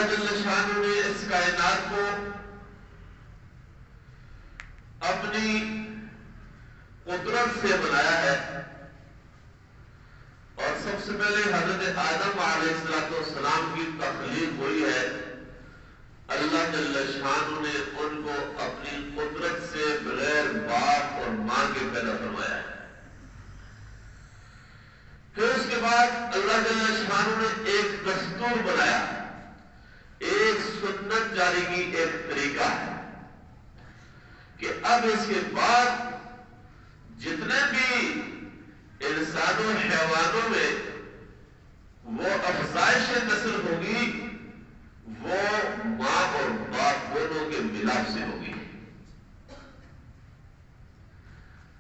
اللہ جل شانہ نے اس کائنات کو اپنی قدرت سے بنایا ہے، اور سب سے پہلے حضرت آدم علیہ السلام کی تخلیق ہوئی ہے۔ اللہ جل شانہ نے ان کو اپنی قدرت سے بغیر باپ اور ماں کے پیدا فرمایا ہے۔ پھر اس کے بعد اللہ جل شانہ نے ایک دستور بنایا، ایک سنت جاری کی، ایک طریقہ ہے کہ اب اس کے بعد جتنے بھی انسانوں حیوانوں میں وہ افزائش نسل ہوگی وہ ماں اور باپ دونوں کے ملاپ سے ہوگی۔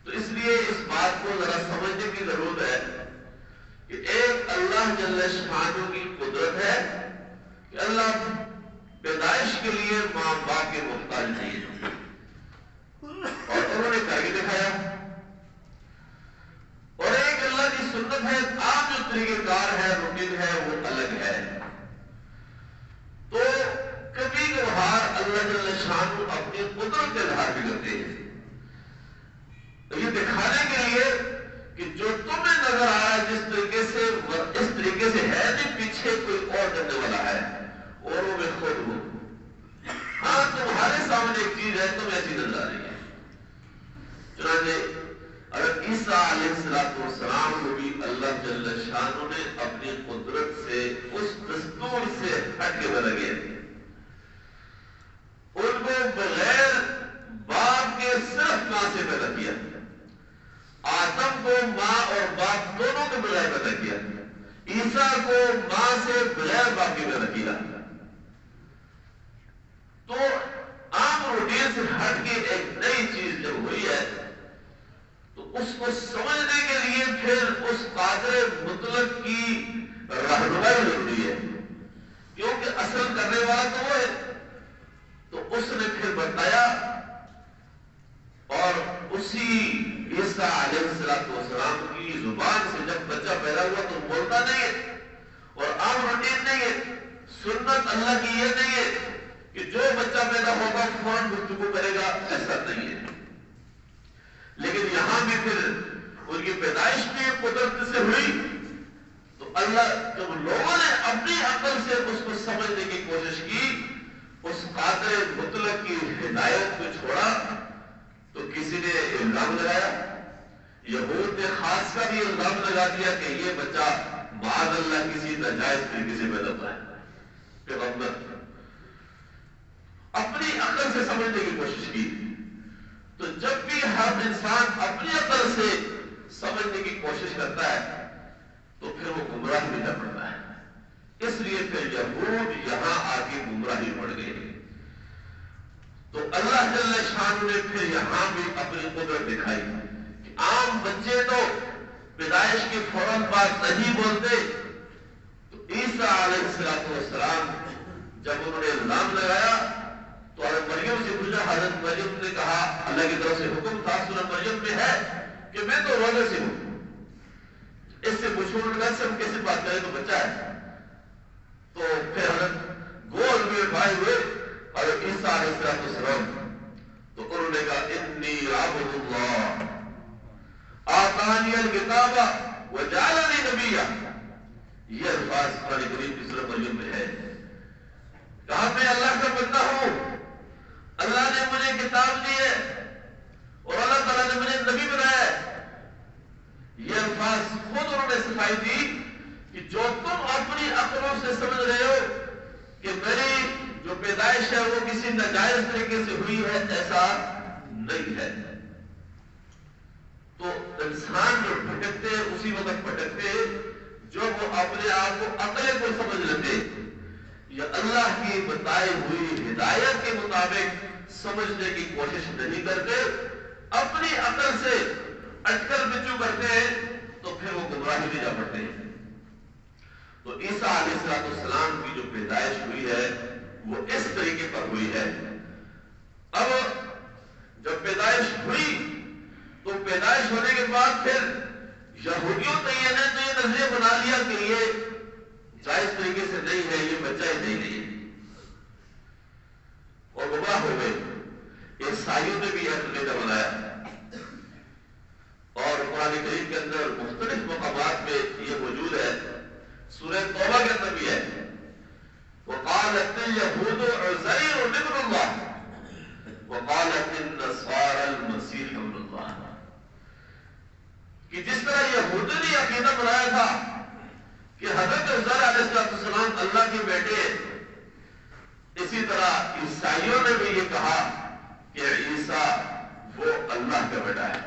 تو اس لیے اس بات کو ذرا سمجھنے کی ضرورت ہے کہ ایک اللہ جل شانہ کی قدرت ہے کہ اللہ پیدائش کے لیے ماں باپ کے محتاج نہیں ہے، اور انہوں نے کر کے دکھایا۔ اور ایک اللہ کی سنت ہے، عام جو طریقہ کار ہے، روٹین ہے، وہ الگ ہے۔ تو کبھی کبھار اللہ جل شانہ اپنی قدرت کا اظہار بھی کرتے ہیں، یہ دکھانے کے لیے کہ جو تمہیں نظر آ رہا ہے جس طریقے سے، اس طریقے سے ہے نہیں، پیچھے کوئی اور کرنے والا ہے، اوروں میں خود ہو۔ ہاں تمہارے سامنے ایک چیز ہے، تمہیں ایسی نظر آ رہی ہے۔ چنانچہ حضرت عیسیٰ علیہ السلام کو بھی اللہ جل شانہ نے اپنی قدرت سے، اس دستور سے ہٹ کے بنا گیا، ان کو بغیر باپ کے صرف ماں سے پیدا کیا۔ آدم کو ماں اور باپ دونوں کے بغیر پیدا کیا، عیسیٰ کو ماں سے بغیر باپ کے پیدا کیا۔ تو عام روٹین سے ہٹ کے ایک نئی چیز جب ہوئی ہے تو اس کو سمجھنے کے لیے پھر اس قادر مطلق کی رہنمائی ضروری ہے، کیونکہ اصل کرنے والا تو وہ ہے۔ تو اس نے پھر بتایا، اور اسی عیسیٰ علیہ السلام کی زبان سے جب بچہ پیدا ہوا تو بولتا نہیں ہے، اور عام روٹین نہیں ہے، سنت اللہ کی یہ نہیں ہے کہ جو بچہ پیدا ہوگا فوراً گفتگو کرے گا، ایسا نہیں ہے۔ لیکن یہاں بھی پھر ان کی پیدائش بھی قدرت سے ہوئی، تو اللہ جب لوگوں نے اپنی عقل سے اس کو سمجھنے کی کوشش کی، اس قادر مطلق کی ہدایت کو چھوڑا، تو کسی نے الزام لگایا، یہود نے خاص کر یہ الزام لگا دیا کہ یہ بچہ معاذ اللہ کسی ناجائز طریقے سے پیدا ہوا ہے۔ پیغمبر اپنی عقل سے سمجھنے کی کوشش کی، تو جب بھی ہر انسان اپنی عقل سے سمجھنے کی کوشش کرتا ہے تو پھر وہ گمراہ بھی نہ پڑتا ہے۔ اس لیے پھر یہود یہاں آ کے گمراہی پڑ گئی۔ تو اللہ جل شانہ نے پھر یہاں بھی اپنی قدرت دکھائی کہ عام بچے تو پیدائش کے فوراً بعد نہیں بولتے۔ تو عیسیٰ علیہ السلام جب انہوں نے الزام لگایا تو حضرت مریم سے پوچھا، حضرت مریم نے کہا اللہ کی طرف سے حکم تھا، سورہ مریم میں ہے کہ میں تو روزے سے ہوں۔ اس سے پوچھو سے ہم کیسے بات کریں، تو بچہ ہے۔ تو پھر حضرت گول میں بھائی ہوئے حضرت عیسیٰ علیہ السلام، تو انہوں نے کہا انی عبد اللہ آتانی الکتاب وجعلنی نبیا۔ یہ الفاظ قرآن کریم کی سورہ مریم میں ہے، کہا میں اللہ کا بندہ ہوں، اللہ نے مجھے کتاب دی ہے اور اللہ تعالیٰ نے مجھے نبی بنایا ہے۔ یہ الفاظ خود انہوں نے سکھائی تھی کہ جو تم اپنی عقلوں سے سمجھ رہے ہو کہ میری جو پیدائش ہے وہ کسی ناجائز طریقے سے ہوئی ہے، ایسا نہیں ہے۔ تو انسان جو بھٹکتے اسی وقت بھٹکتے جو وہ اپنے آپ کو عقل کو سمجھ لیتے یا اللہ کی بتائی ہوئی ہدایت کے مطابق سمجھنے کی کوشش نہیں کرتے، اپنی عقل سے اٹکل بچو کرتے ہیں، تو پھر وہ گمراہی میں جا پڑتے ہیں۔ تو عیسیٰ علیہ السلام کی جو پیدائش ہوئی ہے وہ اس طریقے پر ہوئی ہے۔ اب جب پیدائش ہوئی تو پیدائش ہونے کے بعد پھر یہودیوں نے یہ نظریہ بنا لیا کہ یہ جائز طریقے سے نہیں ہے، یہ بچہ ہی نہیں ہے۔ عیسائیوں نے بھی عقیدہ بنایا، اور قرآن کریم کے اندر مختلف مقامات میں یہ موجود ہے، سورہ توبہ کے اندر بھی ہے، وقالت اليهود عزير ابن الله وقالت النصارى المسيح ابن الله، کہ جس طرح یہود نے عقیدہ بنایا تھا کہ حضرت عزیر علیہ السلام اللہ کے بیٹے، اسی طرح عیسائیوں نے بھی یہ کہا کہ عیسیٰ وہ اللہ کا بیٹا ہے۔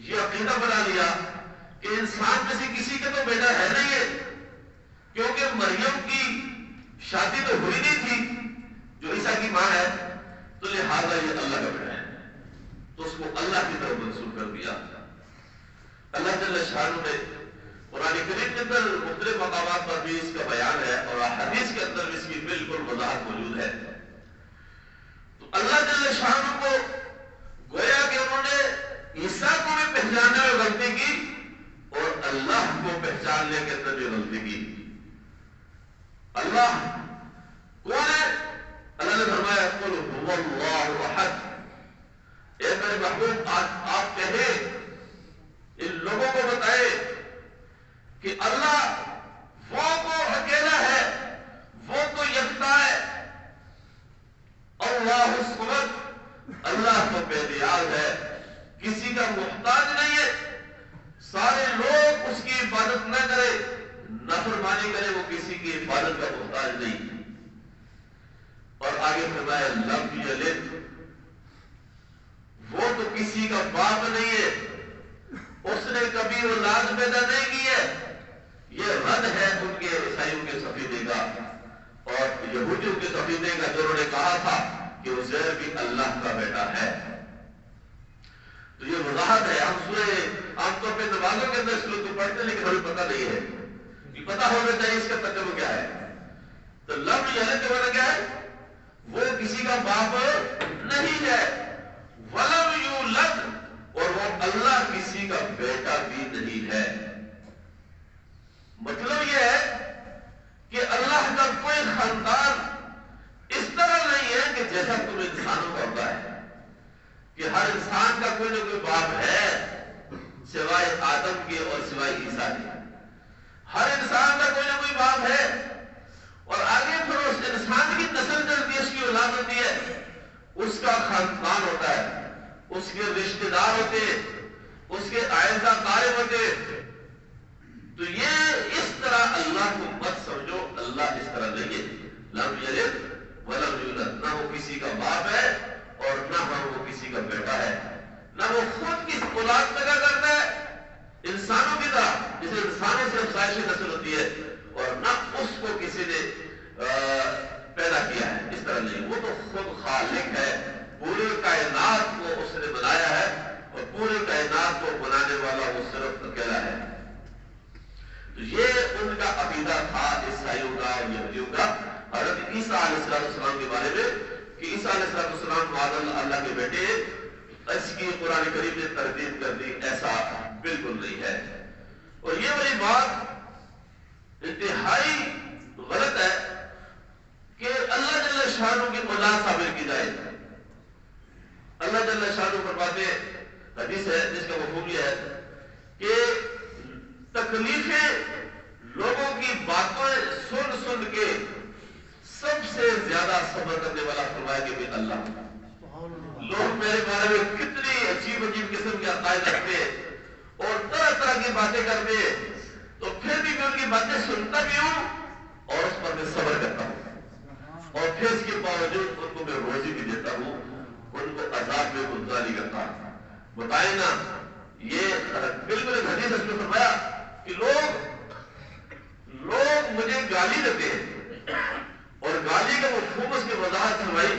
یہ عقیدہ بنا لیا کہ انسان میں سے کسی کا تو بیٹا ہے نہیں ہے، کیونکہ مریم کی شادی تو ہوئی نہیں تھی جو عیسیٰ کی ماں ہے، تو لہذا یہ اللہ کا بیٹا ہے، تو اس کو اللہ کی طرف منسوب کر دیا۔ اللہ جل شانہ نے قرآن کریم کے اندر مختلف مقامات پر بھی اس کا بیان ہے، اور حدیث کے اندر اس کی بالکل وضاحت موجود ہے۔ تو اللہ جل شانہ کو گویا کہ انہوں نے عیسیٰ کو بھی پہچاننے میں غلطی کی اور اللہ کو پہچاننے کے اندر بھی غلطی کی۔ اللہ کون ہے؟ اللہ نے فرمایا قل هو اللہ احد، اے میرے محبوب آپ کہیں، ان لوگوں کو بتائے کہ اللہ وہ تو اکیلا ہے، وہ تو یکتا ہے، اللہ الصمد، اللہ تو بے نیاز ہے، کسی کا محتاج نہیں ہے، سارے لوگ اس کی عبادت نہ کرے، نافرمانی کرے، وہ کسی کی عبادت کا محتاج نہیں۔ اور آگے فرمایا لم یلد، وہ تو کسی کا باپ نہیں ہے، اس نے کبھی اولاد پیدا نہیں کی ہے۔ یہ رد ہے ان کے عیسائیوں کے سفیدے کا اور یہودیوں کے سفیدے کا، جو انہوں نے کہا تھا کہ عزیر بھی اللہ کا بیٹا ہے۔ تو یہ وضاحت ہے۔ ہم سورہ عام طور پہ نمازوں کے اندر سورہ کو پڑھتے ہیں، لیکن ہمیں پتہ نہیں ہے، یہ پتہ ہونا چاہیے اس کا ترجمہ کیا ہے۔ تو لم یلد کا معنی کیا ہے؟ وہ کسی کا باپ نہیں ہے، ولم یولد، اور وہ اللہ کسی کا بیٹا بھی نہیں ہے۔ مطلب یہ ہے کہ اللہ کا کوئی خاندان اس طرح نہیں ہے کہ جیسا تم انسانوں کا ہوتا ہے، کہ ہر انسان کا کوئی نہ کوئی باپ ہے سوائے آدم کے اور سوائے عیسیٰ کے۔ ہر انسان کا کوئی نہ کوئی باپ ہے، اور آگے پھر اس انسان کی نسل چلتی ہے، اس کی اولاد ہوتی ہے، اس کا خاندان ہوتا ہے، اس کے رشتہ دار ہوتے، اس کے اعزا قائم ہوتے۔ تو یہ اس طرح اللہ کو مت سمجھو، اللہ اس طرح نہیں ہے۔ لم یلد ولم یولد، نہ وہ کسی کا باپ ہے اور نہ وہ کسی کا بیٹا ہے، نہ وہ خود کس اولاد پیدا کرتا ہے انسانوں کی طرح، جسے انسانوں سے افزائش نسل ہوتی ہے، اور نہ اس کو کسی نے پیدا کیا ہے، اس طرح نہیں۔ وہ تو خود خالق ہے، پورے کائنات کو اس نے بنایا ہے، اور پورے کائنات کو بنانے والا وہ صرف اکیلا ہے۔ تو یہ ان کا عقیدہ تھا عیسائیوں کا اور یہودیوں کا حضرت عیسیٰ علیہ السلام کے بارے میں، کہ عیسیٰ علیہ السلام معاذ اللہ کے بیٹے، اس کی قرآن کریم نے تردید کر دی، ایسا بالکل نہیں ہے۔ اور یہ والی بات انتہائی غلط ہے کہ اللہ جل شانہ کی اولاد ثابت کی جائے۔ اللہ جل شانہ فرماتے، حدیث ہے جس کا مفہوم یہ ہے کہ تکلیفیں لوگوں کی باتیں سن سن کے سب سے زیادہ صبر کرنے والا فرمایا کہ بھی اللہ۔ لوگ میرے بارے میں کتنی عجیب عجیب قسم کے عقائد رکھتے اور طرح طرح کی باتیں کرتے، تو پھر بھی میں ان کی باتیں سنتا بھی ہوں اور اس پر میں صبر کرتا ہوں، اور پھر اس کے باوجود ان کو میں روزی بھی دیتا ہوں، ان کو عذاب میں مبتلا نہیں کرتا۔ بتائیں نا، یہ بالکل ایک حدیث اس میں فرمایا کہ لوگ مجھے گالی دیتے ہیں، اور گالی کا مفہوم اس کی وضاحت فرمائی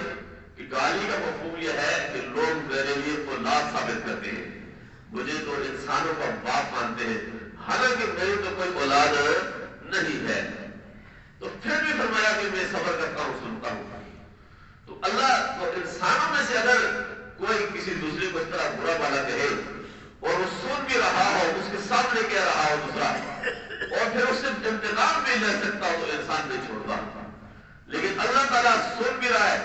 کہ گالی کا مفہوم یہ ہے کہ لوگ میرے لیے اولاد ثابت کرتے ہیں، مجھے تو انسانوں کا باپ مانتے ہیں، حالانکہ میری تو کوئی اولاد نہیں ہے۔ تو پھر بھی فرمایا کہ میں صبر کرتا ہوں، سنتا ہوں۔ تو اللہ تو انسانوں میں سے اگر کوئی کسی دوسرے کو اس طرح برا بھلا کہے اور وہ سن بھی رہا ہو، اس کے سامنے کہہ رہا ہو دوسرا، اور پھر اس سے انتقام بھی لے سکتا ہو، تو انسان نہیں چھوڑتا۔ لیکن اللہ تعالیٰ سن بھی رہا ہے،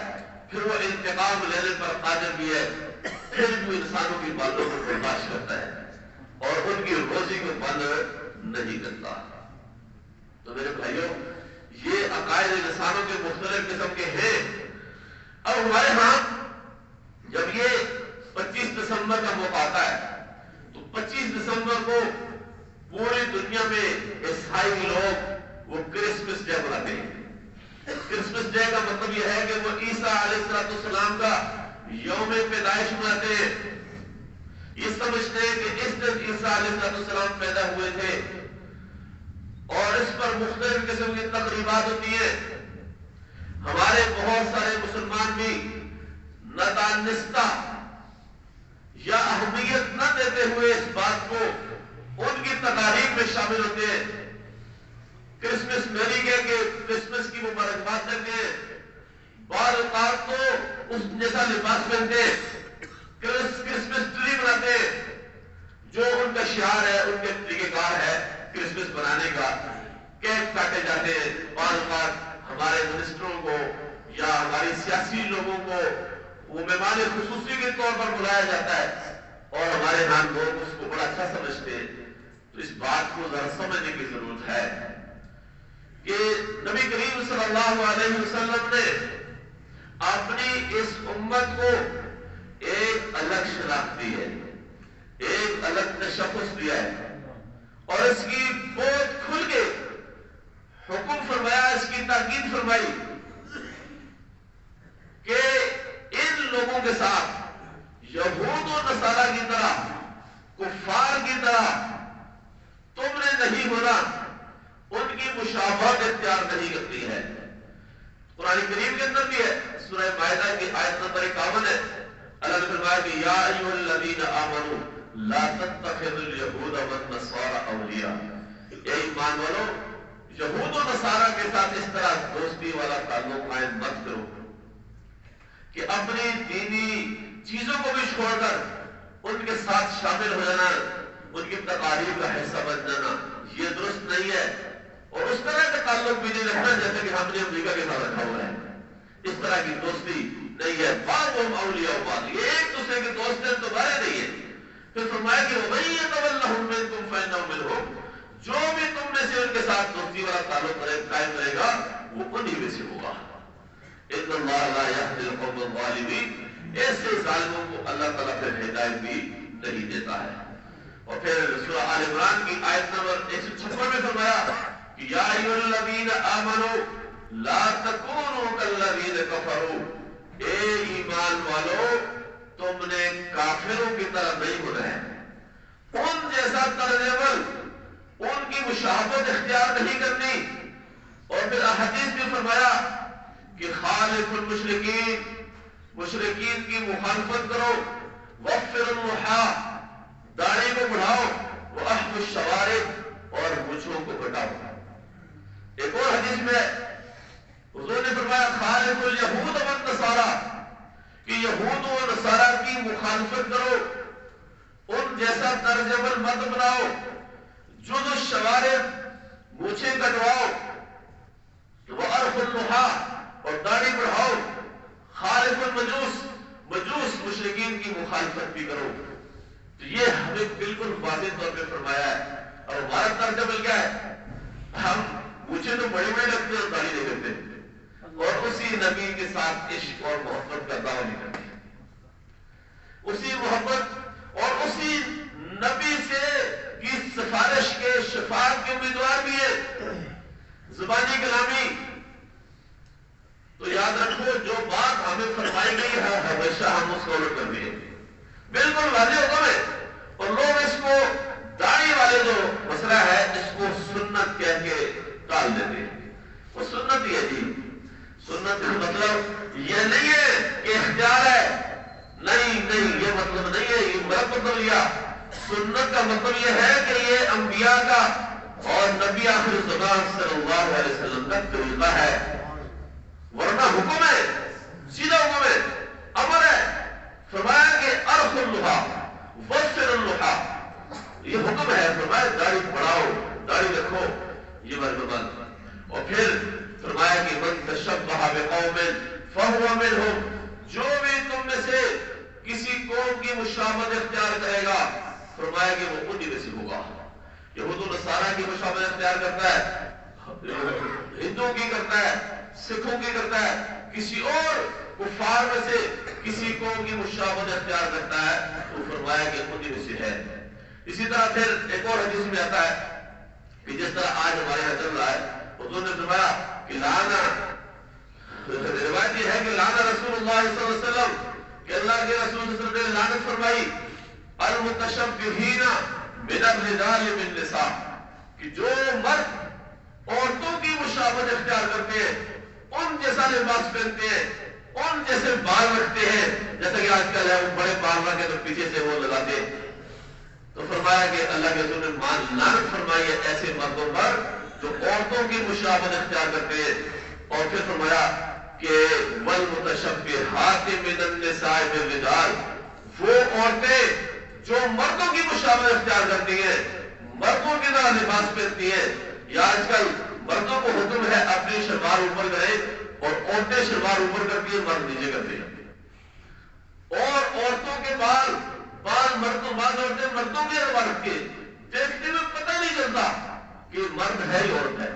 پھر وہ انتقام انتقام لینے پر قادر بھی ہے، پھر بھی انسانوں کی باتوں کو برداشت کرتا ہے اور ان کی روزی کو بند نہیں کرتا۔ تو میرے بھائیوں، یہ عقائد انسانوں کے مختلف قسم کے ہیں۔ اب ہمارے ہاں جب یہ 25 دسمبر کا موقع آتا ہے تو 25 دسمبر کو پوری دنیا میں عیسائی لوگ وہ کرسمس ڈے مناتے ہیں۔ کرسمس ڈے کا مطلب یہ ہے کہ وہ عیسیٰ علیہ السلام کا یوم پیدائش مناتے ہیں۔ یہ سمجھتے ہیں کہ اس دن عیسیٰ علیہ السلام پیدا ہوئے تھے اور اس پر مختلف قسم کی تقریبات ہوتی ہیں۔ ہمارے بہت سارے مسلمان بھی ندانستہ یا اہمیت نہ دیتے ہوئے اس بات کو ان کی تقاریب میں شامل ہوتے ہیں۔ کرسمس میری کے کہ کرسمس کی مبارکباد دیتے ہیں، بعض اوقات تو اس جیسا لباس پہنتے ہیں، کرسمس ٹری بناتے ہیں جو ان کا شعار ہے، ان کے طریقہ کار ہے کرسمس بنانے کا۔ کیک کاٹے جاتے ہیں، بعض اوقات ہمارے منسٹروں کو یا ہماری سیاسی لوگوں کو وہ مہمان خصوصی کے طور پر بلایا جاتا ہے اور ہمارے ہاں لوگ اس کو بڑا اچھا سمجھتے ہیں۔ تو اس بات کو ذرا سمجھنے کی ضرورت ہے کہ نبی کریم صلی اللہ علیہ وسلم نے اپنی اس امت کو ایک الگ شناخت دی ہے، ایک الگ تشخص دیا ہے اور اس کی بہت کھل کے حکم فرمایا، اس کی تاکید فرمائی کہ ان لوگوں کے ساتھ یہود و نصارہ کی طرح، کفار کی طرح تم نے نہیں ہونا، ان کی مشابہت اختیار نہیں کرنی ہے۔ قرآن کریم کے اندر بھی ہے، سورہ مائدہ کی آیت نمبر 51 ہے، اللہ نے فرمایا کہ یا ایھا الذین آمنوا لا تتخذوا اليہود والنصارى اولیاء، اے ایمان والو یہود و نصارہ کے ساتھ اس طرح دوستی والا تعلق قائم مت کرو کہ اپنی دینی چیزوں کو بھی چھوڑ کر ان کے ساتھ شامل ہو جانا، ان کی تقاریب کا حصہ بن جانا، یہ درست نہیں ہے۔ اور اس طرح کا تعلق بھی نہیں رکھنا جیسے کہ ہم نے امریکہ کے ساتھ رکھا ہوا ہے، اس طرح کی دوستی نہیں ہے۔ بعضهم اولیاء بعض، یہ ایک دوسرے کے دوست ہیں تمہارے نہیں ہے۔ پھر فرمایا کہ وَمَن يَتَوَلَّهُم مِّنكُمْ فَإِنَّهُ مِنْهُمْ، جو بھی تم میں سے ان کے ساتھ دوستی والا تعلق قائم کرے گا وہ انہی میں سے ہوگا۔ إِنَّ اللَّهَ لَا يَهْدِي الْقَوْمَ الظَّالِمِينَ، ایسے ظالموں کو اللہ تعالیٰ پھر ہدایت بھی نہیں دیتا ہے۔ اور پھر سورہ آل عمران کی آیت نمبر 156 میں فرمایا کہ یا ایھا الذین آمنوا لا تکونوا کالذین کفروا، اے ایمان والو تم نے کافروں کی طرح نہیں ہونا ہے، ان جیسا طرز عمل، ان کی مشابہت اختیار نہیں کرنی۔ اور پھر احادیث میں فرمایا کہ خالف المشرکین، مشرکین کی مخالفت کرو، وفر النحاء، داڑھی کو بڑھاؤ، واحف الشوارب، اور مونچھوں کو گھٹاؤ۔ ایک اور حدیث میں حضور نے فرمایا خالف الیہود والنصارى، کہ یہود و نصارہ کی مخالفت کرو، ان جیسا طرز عمل مت بناؤ، جز الشوارب، مونچھیں کٹواؤ، واحف النحاء، اور داڑھی بڑھاؤ، خالف المجوس، مجوس مشرکین کی مخالفت بھی کرو۔ تو یہ ہمیں بالکل واضح طور پہ فرمایا ہے۔ اور ہمارا طرز عمل کیا ہے؟ ہم مجھے تو بڑے بڑے لگتے ہیں اور داڑھی نہیں کرتے، اور اسی نبی کے ساتھ عشق اور محبت کا دعویٰ نہیں کرتے، اسی محبت اور اسی نبی سے کی سفارش کے شفاعت کے امیدوار بھی ہے، زبانی کلامی۔ تو یاد رکھو جو بات ہمیں فرمائی گئی ہے ہمیشہ ہم اس کو فالو کر دیں، بالکل واضح حکم ہے۔ اور لوگ اس کو داڑھی والے جو مسئلہ ہے اس کو سنت کہہ کے ٹال دیتے ہیں، وہ سنت ہی ہے جی۔ سنت کا مطلب یہ نہیں ہے کہ اختیار ہے، نہیں نہیں، یہ مطلب نہیں ہے، یہ غلط مطلب لیا۔ سنت کا مطلب یہ ہے کہ یہ انبیاء کا اور نبی آخر الزمان صلی اللہ علیہ وسلم کا طریقہ ہے، ورنہ حکم ہے، سیدھا حکم ہے، امر ہے۔ فرمایا کہ ارخ اللحى وفر اللحى، یہ حکم ہے، فرمایا داڑھی بڑھاؤ، داڑھی رکھو، یہ بات۔ اور پھر فرمایا کہ من تشبہ بقوم فهو منهم، جو بھی تم میں سے کسی قوم کی مشابہت اختیار کرے گا فرمایا کہ وہ انہی میں سے ہوگا. یہود و نصارہ کی مشابہت اختیار کرتا ہے، ہندوؤں کی کرتا ہے، سکھوں کی کرتا ہے، کسی اور کفار میں سے کسی قوم کی مشابہت اختیار کرتا ہے تو فرمایا کہ انہی میں سے ہے. اسی طرح پھر ایک اور حدیث میں آتا ہے کہ جس طرح آج ہمارے یہاں چل رہا ہے، حضور نے فرمایا کہ لانا، روایت یہ ہے کہ لانا رسول اللہ صلی اللہ علیہ وسلم کہ اللہ کے رسول صلی اللہ علیہ وسلم نے لعنت فرمائی المتشبہین من الرجال بالنساء، کہ جو مرد عورتوں کی مشابہت اختیار کرتے ہیں، ان جیسا لباس پہنتے ہیں، ان جیسے بال رکھتے ہیں، جیسا کہ آج کل ہے وہ بڑے بال رکھے تو پیچھے سے وہ لگاتے ہیں. تو فرمایا کہ اللہ کے رسول نے لعنت فرمائی ہے ایسے مردوں پر جو عورتوں کی مشابہت اختیار کرتے ہیں. اور پھر فرمایا کہ والمتشبہات من النساء بالرجال، وہ عورتیں جو مردوں کی مشابہت اختیار کرتی ہیں، مردوں کی طرح لباس پہنتی ہیں. یا آج کل مردوں کو حکم ہے اپنی شلوار اوپر کرے اور عورتیں شلوار اوپر کرتی ہیں، مرد نیچے کرتے ہیں. اور عورتوں کے بال مردوں، بعض عورتیں مردوں کے بال کے دیکھنے میں پتہ نہیں چلتا کہ مرد ہے یا عورت ہے،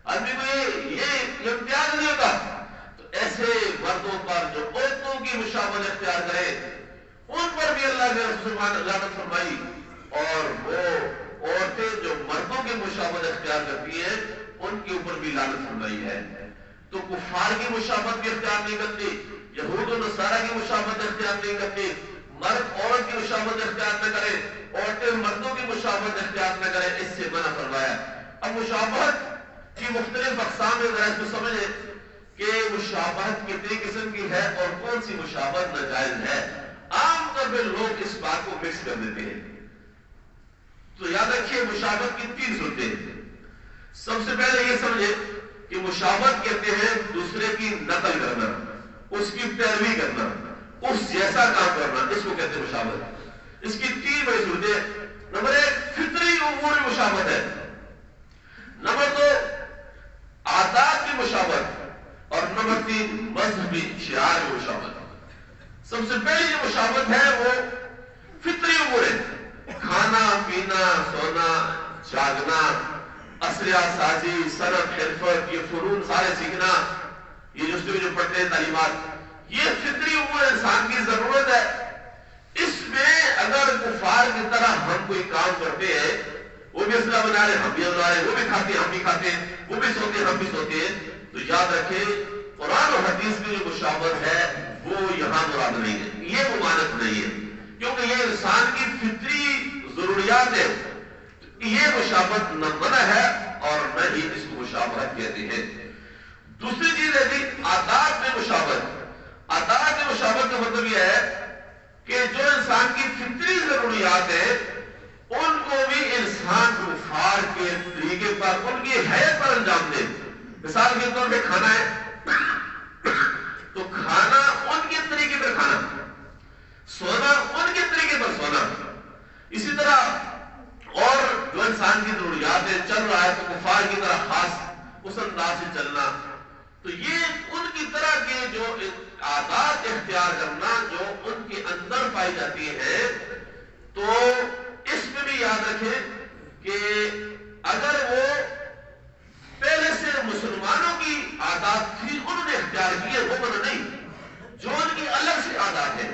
آدمی کو یہ امتیاز نہیں ہوتا. تو ایسے مردوں پر جو عورتوں کی مشابہت اختیار کرے ان پر بھی اللہ کے رسول نے لعنت فرمائی. اور وہ عورتیں جو مردوں کی مشابہت اختیار کرتی ہیں ان کے اوپر بھی لعنت فرمائی ہے. تو کفار کی مشابہت بھی اختیار نہیں کرتی، یہود و نصارہ کی مشابہت اختیار نہیں کرتی، مرد عورت کی مشابہت اختیار نہ کرے، عورتیں مردوں کی مشابہت اختیار نہ کرے، اس سے منع فرمایا. اب مشابہت کی مختلف اقسام ہے، اس کو سمجھے کہ مشابہت کتنی قسم کی ہے اور کون سی مشابہت ناجائز ہے. عام طور پہ لوگ اس بات کو مکس کر دیتے ہیں. تو یاد رکھیے مشابہت کی 3 صورتیں ہیں. سب سے پہلے یہ سمجھے کہ مشابہت کہتے ہیں دوسرے کی نقل کرنا، اس کی پیروی کرنا، اس جیسا کام کرنا، اس کو کہتے ہیں مشابہت. اس کی 3 بڑی صورتیں. نمبر 1 فطری امور میں مشابہت ہے. نمبر 2 عادات کی مشابہت، اور نمبر 3 مذہبی شعار کی مشابہت. سب سے پہلی جو مشابہت ہے وہ فطری امور ہے. کھانا پینا، سونا، جاگنا، اسلحہ سازی، صنعت، حرفت، یہ فنون سارے سیکھنا، یہ جو پڑھتے ہیں تعلیمات، یہ فطری امور انسان کی ضرورت ہے. اس میں اگر کفار کی طرح ہم کوئی کام کرتے ہیں، وہ بھی اسلحہ بنا رہے ہم بھی بنا رہے، وہ بھی کھاتے ہم بھی کھاتے ہیں، وہ بھی سوتے ہم بھی سوتے ہیں، تو یاد رکھیں قرآن اور حدیث میں جو مشابہت ہے وہ یہاں مراد نہیں ہے، یہ ممانعت نہیں ہے، کیونکہ یہ انسان کی فطری ضروریات ہے. یہ مشابہت نہ منع ہے اور نہ ہی اس کو مشابہت کہتے ہیں. دوسری چیز ہے کہ عادات میں مشابہت. عادات میں مشابہت کا مطلب یہ ہے کہ جو انسان کی فطری ضروریات ہے ان کو بھی انسان کفار کے طریقے پر، ان کی حیثیت پر انجام دے. مثال کے طور پہ کھانا ہے تو کھانا ان کے طریقے پر کھانا، سونا ان کے طریقے پر سونا. اسی طرح اور جو انسان کی ضروریات ہے چل رہا ہے تو کفار کی طرح خاص اس انداز سے چلنا. تو یہ ان کی طرح کے جو عادات اختیار کرنا جو ان کے اندر پائی جاتی ہے. تو اس میں بھی یاد رکھیں کہ اگر وہ پہلے سے مسلمانوں کی عادات تھی انہوں نے اختیار کی ہے، وہ منع نہیں. جو ان کی الگ سے عادات ہے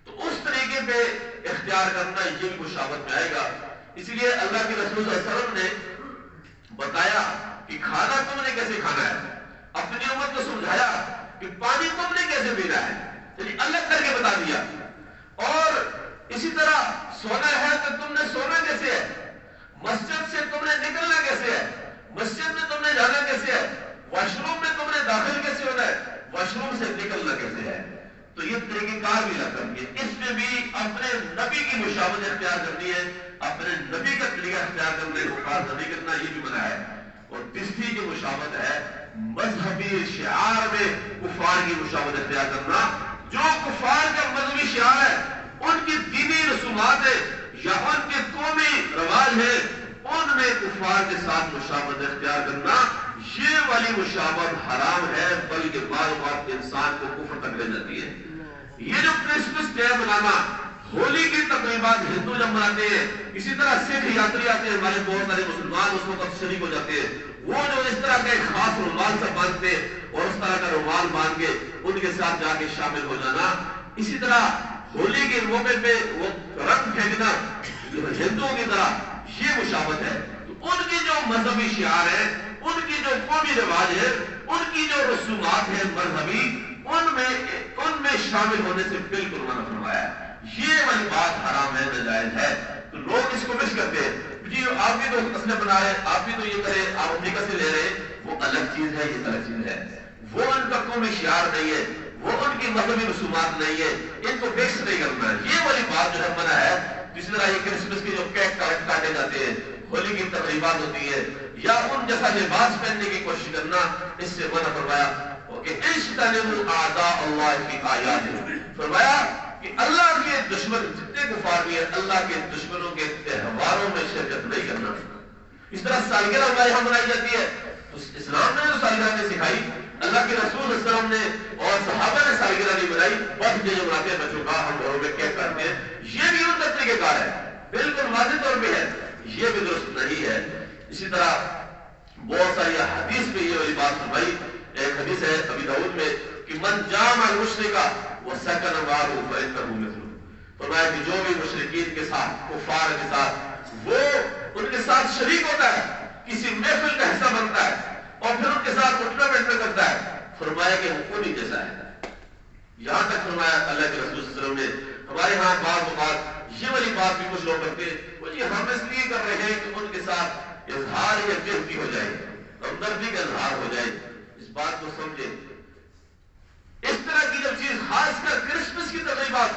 تو اس طریقے پہ اختیار کرنا یہ بھی مشابہت میں آئے گا. اسی لیے اللہ کے رسول صلی اللہ علیہ وسلم نے بتایا کہ کھانا تم نے کیسے کھانا ہے، اپنی امت کو سمجھایا کہ پانی تم نے کیسے پینا ہے، یعنی الگ کر کے بتا دیا. اور اسی طرح سونا ہے تو تم نے سونا کیسے ہے، مسجد سے تم نے نکلنا کیسے ہے، مسجد میں تم نے جانا کیسے ہے، واش روم میں تم نے داخل کیسے ہونا ہے، واش روم سے نکلنا کیسے ہے. تو یہ طریقہ کار بھی لگ کرنی ہے. اس میں بھی اپنے نبی کی مشابہت اختیار کرنی ہے، اپنے نبی کا طریقہ اختیار کرنے کو پاس نہیں کرنا، یہ بھی منع ہے. اور تیسری جو مشابہت ہے مذہبی شعار میں کفار کی مشابہت اختیار کرنا. جو کفار کا مذہبی شعار ہے، ان کی دینی رسومات ہے یا ان کے قومی رواج ہے، ان میں کفار کے ساتھ مشابہت اختیار کرنا یہ والی مشابہت حرام ہے، بلکہ بعض اوقات انسان کو کفر تک لے جاتی ہے۔ یہ جو کرسمس ڈے منانا، ہولی کی تقریبات ہندو جب مناتے ہیں، اسی طرح سکھ یاتری آتے ہیں، ہمارے بہت سارے مسلمان اس وقت شریک ہو جاتے ہیں، وہ جو اس طرح کے خاص رومال سے باندھتے ہیں اور اس طرح کا رومال باندھ کے ان کے ساتھ جا کے شامل ہو جانا، اسی طرح ہولی کے موقع پہ وہ رنگ پھینکنا ہندوؤں کی طرح، یہ مشابہت ہے۔ تو ان کی جو مذہبی شعار ہے، ان کی جو قومی رواج ہے، ان کی جو رسومات ہیں مذہبی، ان میں شامل ہونے سے بالکل منع فرمایا ہے۔ یہ والی بات حرام ہے، ناجائز ہے۔ تو لوگ اس کو مس کرتے ہیں، جی آپ بھی تو اسلحہ بنا رہے، آپ بھی تو یہ کرے، آپ امریکہ سے لے رہے، وہ الگ چیز ہے، یہ الگ چیز ہے۔ وہ ان کا قومی شعار نہیں ہے، وہ ان کی مذہبی رسومات نہیں ہے، ان کو مکس نہیں کرنا ہے۔ یہ والی بات جو ہے منع ہے۔ جس طرح یہ کرسمس کے جو کیک کاٹے جاتے ہیں، ہولی کی تقریبات ہوتی ہے، یا ان جیسا لباس پہننے کی کوشش کرنا، اس سے منع فرمایا کہ اجتنبوا اعداء اللہ کی آیات، فرمایا کہ اللہ کے دشمن جتنے کفار بھی ہیں، اللہ کے دشمنوں کے تہواروں میں شرکت نہیں کرنا۔ اس طرح سالگرہ ہمارے یہاں منائی جاتی ہے، تو اسلام نے جو سالگرہ نے سکھائی، اللہ کے رسول صلی اللہ علیہ وسلم نے اور صحابہ نے سالگرہ نہیں بنائی، برتھ ڈے جو مناتے ہیں بچوں کا، ہم گھروں میں کیک کاٹتے ہیں، یہ بھی ان طریقے کار ہے، بالکل واضح طور پہ ہے، یہ بھی درست نہیں ہے۔ اسی طرح بہت ساری حدیث میں یہ والی بات فرمائی۔ ایک حدیث ہے ابی داؤد میں کہ من جامع المشرک وسکن معه فإنه مثله، فرمایا کہ جو بھی مشرکین کے ساتھ، کفار کے ساتھ، وہ ان کے ساتھ شریک ہوتا ہے، کسی محفل کا حصہ بنتا ہے اور پھر ان کے ساتھ اٹھنا بیٹھنا کرتا ہے، فرمایا کہ وہ انہی جیسا ہے۔ یہاں تک فرمایا اللہ کے رسول صلی اللہ علیہ وسلم نے۔ ہمارے ہاں بعض اوقات یہ والی بات بھی کچھ لوگ کرتے ہیں، وہ جی ہم اس لیے کر رہے ہیں کہ ان کے ساتھ اظہار یکجہتی ہو جائے، ہمدردی کا اظہار ہو جائے۔ اس بات کو سمجھے، اس طرح کی جب چیز، خاص کر کرسمس کی تقریبات،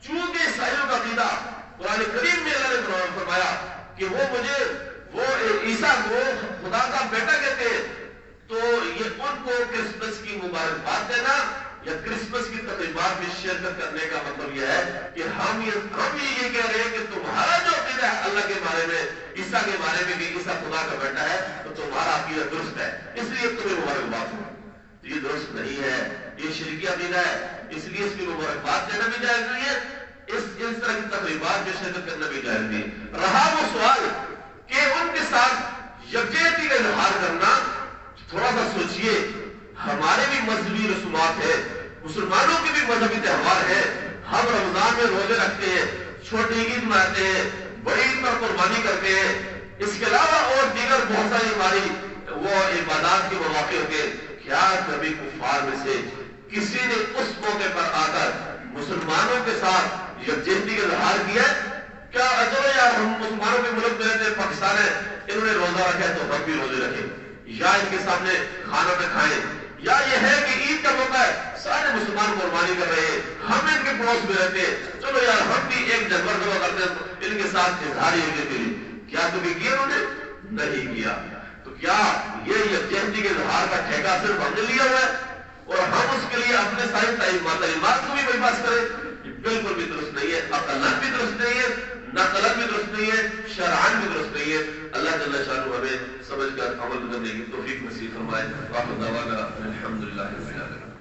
چونکہ عیسائیوں کا عقیدہ قرآن کریم میں اللہ نے فرمایا کہ وہ عیسیٰ کو خدا کا بیٹا کہتے ہیں، تو یہ ان کو کرسمس کی مبارکباد دینا یا کرسمس کی تقریبات میں شرکت کرنے کا مطلب یہ ہے کہ ہم یہ کہہ رہے ہیں کہ تمہارا جو عقیدہ ہے اللہ کے بارے میں، عیسیٰ کے بارے میں کہ عیسیٰ خدا کا بیٹا ہے، تو تمہارا عقیدہ درست ہے، اس لیے تمہیں مبارکباد ہو۔ یہ درست نہیں ہے، یہ شرکی عقیدہ ہے، اس لیے اس کی مبارکباد دینا بھی جائز نہیں ہے، اس طرح کی تقریبات میں شرکت کرنا بھی جائز نہیں۔ رہا وہ سوال کہ ان کے ساتھ یکجہتی کا اظہار کرنا، تھوڑا سا سوچئے، ہمارے بھی مذہبی رسومات ہیں، مسلمانوں کے بھی مذہبی تہوار ہیں، ہم رمضان میں روزے رکھتے ہیں، چھوٹی عید مناتے ہیں، بڑی عید پر قربانی کرتے ہیں، اس کے علاوہ اور دیگر بہت ساری ہماری وہ عبادات کے مواقع ہوتے ہیں۔ کیا کبھی کفار میں سے کسی نے اس موقع پر آ کر مسلمانوں کے ساتھ یکجہتی کا اظہار کیا ہے؟ کیا چلو یار ہم مسلمانوں کے ملک میں رہتے ہیں، پاکستان ہے، انہوں نے روزہ رکھا ہے تو ہم بھی روزے رکھیں، یا ان کے سامنے کھانا پہ کھائیں، یا یہ ہے کہ عید کا موقع ہے، سارے مسلمان قربانی کر رہے ہیں، ہم ان کے پڑوس میں رہتے ہیں، چلو یار ہم بھی ایک جانور ذبح کرتے ہیں ان کے ساتھ اظہار کے لیے۔ کیا کبھی کیا انہوں نے؟ نہیں کیا۔ تو کیا یہ یکجہتی کے اظہار کا ٹھیکہ صرف ہم نے لیا ہوا ہے اور ہم اس کے لیے اپنے ساری تعلیمات کو بھی بائی پاس کریں؟ یہ بالکل بھی درست نہیں ہے، عقلن بھی درست نہیں ہے، نقلن بھی درست نہیں ہے، شرعن بھی درست نہیں ہے۔ اللہ جل شانہ ہمیں سمجھ کر عمل کرنے کی توفیق نصیب فرمائے۔ وآخر دعوانا الحمدللہ رب العالمین۔